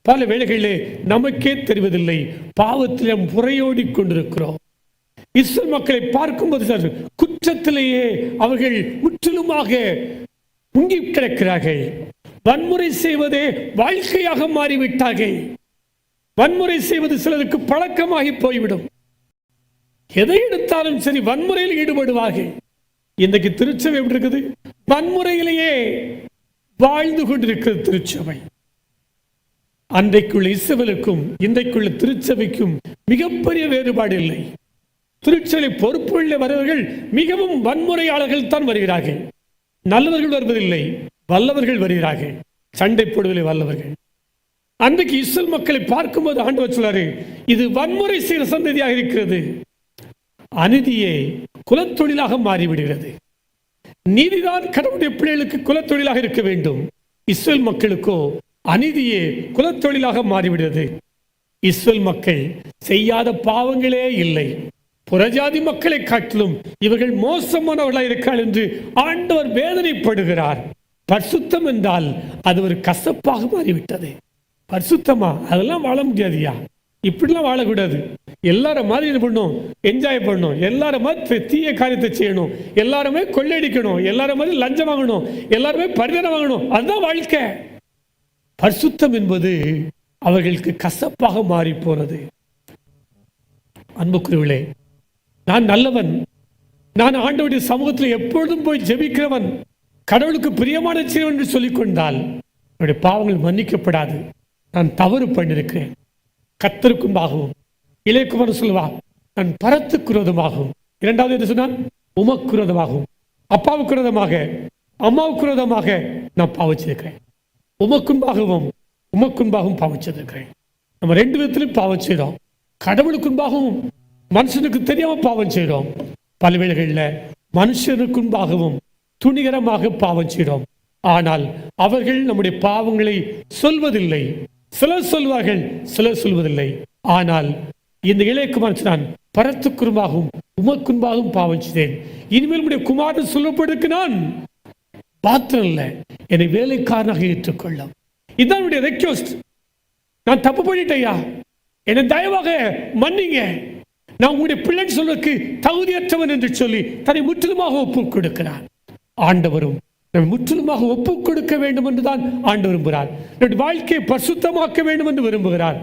பல வேளைகளிலே நமக்கே தெரிவதில்லை, பாவத்திலே புறையோடி கொண்டிருக்கிறோம். இஸ்ரவேல் மக்களை பார்க்கும்போது குற்றத்திலேயே அவர்கள் முற்றிலுமாக முங்கி கிடக்கிறார்கள். வன்முறை செய்வதே வாழ்க்கையாக மாறிவிட்டார்கள். வன்முறை செய்வது சிலருக்கு பழக்கமாகி போய்விடும். எதை எடுத்தாலும் சரி வன்முறையில் ஈடுபடுவார்கள். இன்றைக்கு திருச்சபை எப்படி இருக்குது? வன்முறையிலேயே வாழ்ந்து கொண்டிருக்கிறது திருச்சபை. அன்றைக்குள்ள இஸ்ரவேலுக்கும் இன்றைக்குள்ள திருச்சபைக்கும் மிகப்பெரிய வேறுபாடு இல்லை. திருச்சபை பொறுப்புள்ள வருவர்கள் மிகவும் வன்முறையாளர்கள் தான் வருகிறார்கள். நல்லவர்கள் வருவதில்லை, வல்லவர்கள் வருகிறார்கள். சண்டை போடுவதில்லை வல்லவர்கள். அன்றைக்கு இஸ்ரவேல் மக்களை பார்க்கும்போது ஆண்டவர் சொல்றாரு, இது வன்முறை செய்கிற சந்ததியாக இருக்கிறது. அநீதியே குலத்தொழிலாக மாறிவிடுகிறது. நீதிதான் கடவுளுடைய பிள்ளைகளுக்கு குலத்தொழிலாக இருக்க வேண்டும். இஸ்ரவேல் மக்களுக்கோ அநீதியே குலத்தொழிலாக மாறிவிடுகிறது. இஸ்ரவேல் மக்கள் செய்யாத பாவங்களே இல்லை. புறஜாதி மக்களை காட்டிலும் இவர்கள் மோசமானவர்களாக இருக்கிறார்கள் என்று ஆண்டவர் வேதனைப்படுகிறார். பரிசுத்தம் என்றால் அது ஒரு கசப்பாக மாறிவிட்டது. பரிசுத்தமா அதெல்லாம் வாழ முடியாதுயா, இப்படிலாம் வாழக்கூடாது. எல்லாரும் மாதிரி என்ன பண்ணணும், என்ஜாய் பண்ணணும். எல்லாரும் மாதிரி தீய காரியத்தை செய்யணும். எல்லாருமே கொள்ளையடிக்கணும். எல்லாரும் மாதிரி லஞ்சம் வாங்கணும். எல்லாருமே பரிதானம் வாங்கணும். அதுதான் வாழ்க்கை. பரிசுத்தம் என்பது அவர்களுக்கு கசப்பாக மாறி போனது. அன்புக்குரியவர்களே, நான் நல்லவன், நான் ஆண்டவருடைய சமூகத்தில் எப்பொழுதும் போய் ஜெபிக்கிறவன், கடவுளுக்கு பிரியமான செய்வன் என்று சொல்லிக் கொண்டால் என்னுடைய பாவங்கள் மன்னிக்கப்படாது. நான் தவறு பண்ணிருக்கிறேன். கர்த்தருக்கும்பாகவும் இளையகுமாரன் சொல்வா, நான் பரத்துக்கு விரோதமாகவும், இரண்டாவது என்ன சொன்னான், உமக்கு விரோதமாகவும், அப்பாவுக்கு விரோதமாக, அம்மாவுக்கு விரோதமாக நான் பாவச்சிருக்கிறேன். உமக்குன்பாகவும் பாவச்சிருக்கிறேன். நம்ம ரெண்டு விதத்திலும் பாவம் செய்கிறோம். கடவுளுக்குன்பாகவும் மனுஷனுக்கு தெரியாம பாவம் செய்கிறோம். பல வேளைகளில் மனுஷனுக்குன்பாகவும் துணிகரமாக பாவம் செய்கிறோம். ஆனால் அவர்கள் நம்முடைய பாவங்களை சொல்வதில்லை. சிலர் சொல்வார்கள், சிலர் சொல்வதில்லை. ஆனால் இந்த இளையகுமாரன் நான் பரத்துக்குன்பாகவும் உமக்குன்பாகவும் பாவம் செய்தேன். இனிமேல் நம்முடைய குமாரன் சொல்லப்படுக்கு நான் பாத்திரம் இல்லை, என்னை வேலைக்காரனாக ஏற்றுக்கொள்ளும். இதுதான் என்னுடைய ரெக்வெஸ்ட். நான் தப்பு பண்ணிட்டேயா, என்னை தயவாக மன்னிங்க. நான் உங்களுடைய பிள்ளை சொல்வதற்கு தகுதியற்றவன் என்று சொல்லி தன்னை முற்றிலுமாக ஒப்புக் கொடுக்கிறான். ஆண்டவரும் முற்றிலுமாக ஒப்புக் கொடுக்க வேண்டும் என்றுதான் ஆண்டு விரும்புகிறார். வாழ்க்கையை பரிசுத்தமாக்க வேண்டும் என்று விரும்புகிறார்.